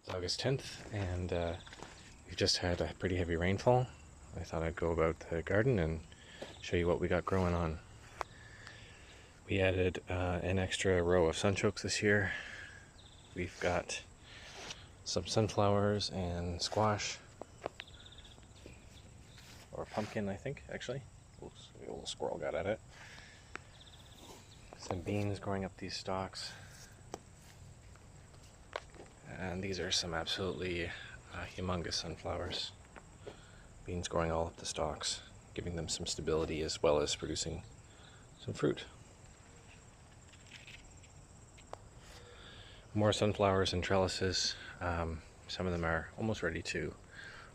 It's August 10th, and we've just had a pretty heavy rainfall. I thought I'd go about the garden and show you what we got growing on. We added an extra row of sunchokes this year. We've got some sunflowers and squash, or pumpkin, I think, actually. A little squirrel got at it. Some beans growing up these stalks. And these are some absolutely humongous sunflowers. Beans growing all up the stalks, giving them some stability as well as producing some fruit. More sunflowers and trellises. Some of them are almost ready to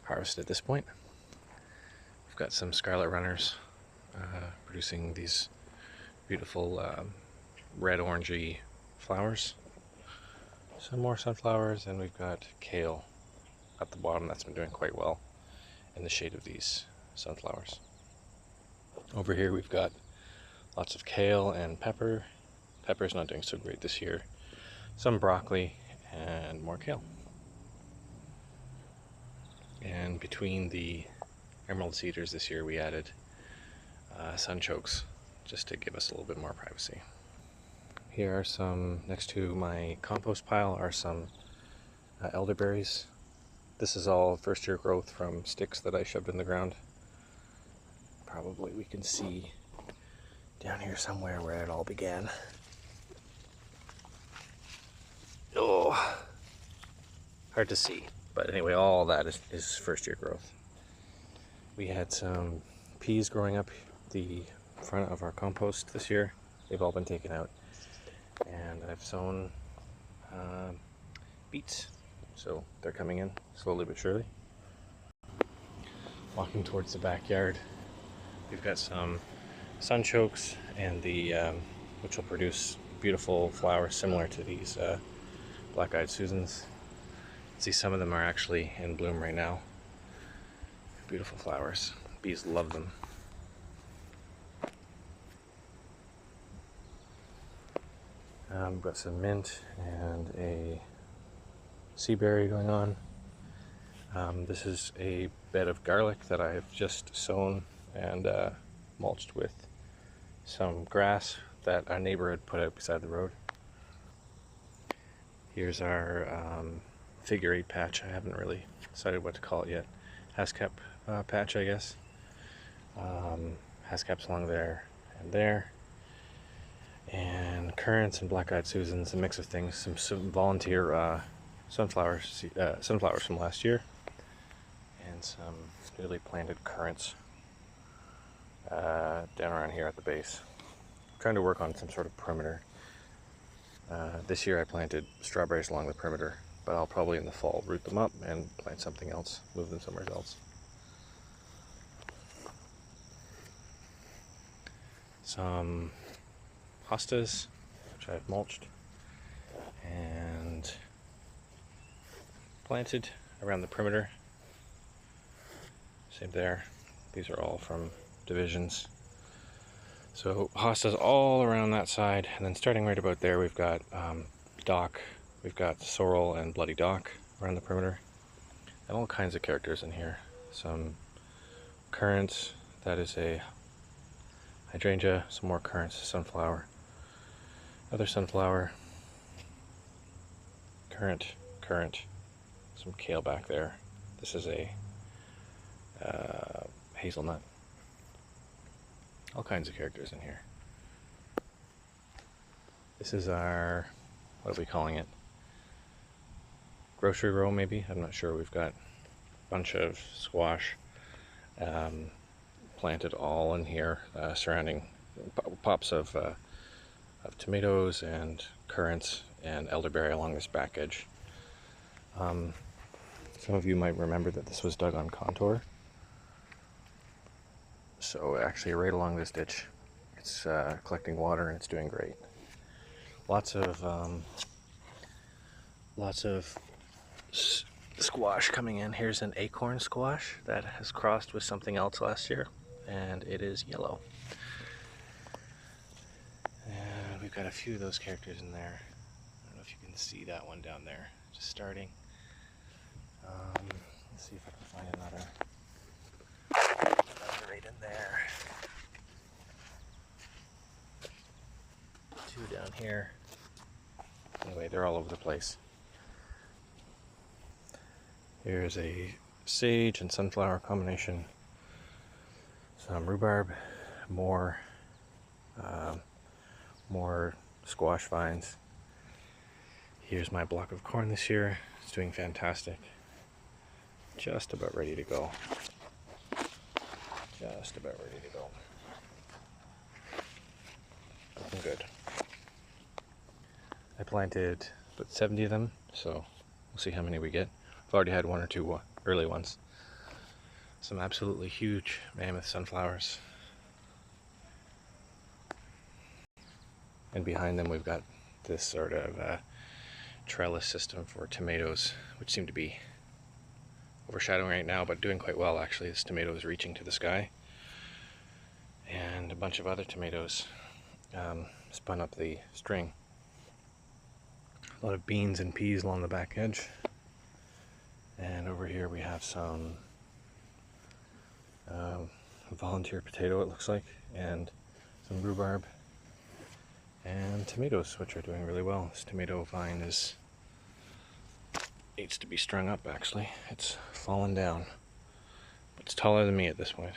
harvest at this point. We've got some scarlet runners producing these beautiful red-orangey flowers. Some more sunflowers, and we've got kale at the bottom that's been doing quite well in the shade of these sunflowers. Over here we've got lots of kale and pepper. Pepper's not doing so great this year. Some broccoli and more kale. And between the emerald cedars this year we added sunchokes just to give us a little bit more privacy. Here are some, next to my compost pile are some elderberries. This is all first year growth from sticks that I shoved in the ground. Probably we can see down here somewhere where it all began. Oh, hard to see, but anyway, all that is first year growth. We had some peas growing up the front of our compost this year. They've all been taken out, and I've sown beets, so they're coming in slowly but surely. Walking towards the backyard, we've got some sunchokes and the which will produce beautiful flowers similar to these black-eyed Susans. See, some of them are actually in bloom right now. Beautiful flowers. Bees love them. We've got some mint and a sea berry going on. This is a bed of garlic that I have just sown and mulched with some grass that our neighbor had put out beside the road. Here's our figure 8 patch. I haven't really decided what to call it yet. Hascap patch, I guess. Hascaps along there and there. And currants and black-eyed Susans, a mix of things. Some volunteer sunflowers from last year, and some newly planted currants down around here at the base. I'm trying to work on some sort of perimeter. This year I planted strawberries along the perimeter, but I'll probably in the fall root them up and plant something else, move them somewhere else. Some hostas, which I've mulched and planted around the perimeter. Same there. These are all from divisions. So hostas all around that side, and then starting right about there we've got dock, we've got sorrel and bloody dock around the perimeter, and all kinds of characters in here. Some currants, that is a hydrangea, some more currants, sunflower, other sunflower, currant, some kale back there. This is a hazelnut. All kinds of characters in here. This is our, what are we calling it? Grocery row, maybe? I'm not sure. We've got a bunch of squash planted all in here, surrounding pops of tomatoes and currants and elderberry along this back edge. Some of you might remember that this was dug on contour. So actually right along this ditch, it's collecting water and it's doing great. Lots of squash coming in. Here's an acorn squash that has crossed with something else last year, and it is yellow. And we've got a few of those characters in there. I don't know if you can see that one down there, just starting. Let's see if I can find another right in there. Two down here. Anyway, they're all over the place. Here's a sage and sunflower combination. Some rhubarb, more squash vines. Here's my block of corn this year. It's doing fantastic. Just about ready to go. Just about ready to go. Looking good. I planted about 70 of them, so we'll see how many we get. I've already had one or two early ones. Some absolutely huge mammoth sunflowers. And behind them we've got this sort of trellis system for tomatoes, which seem to be overshadowing right now, but doing quite well actually. This tomato is reaching to the sky. And a bunch of other tomatoes spun up the string. A lot of beans and peas along the back edge. And over here we have some volunteer potato, it looks like, and some rhubarb and tomatoes, which are doing really well. This tomato vine needs to be strung up actually. It's fallen down. It's taller than me at this point.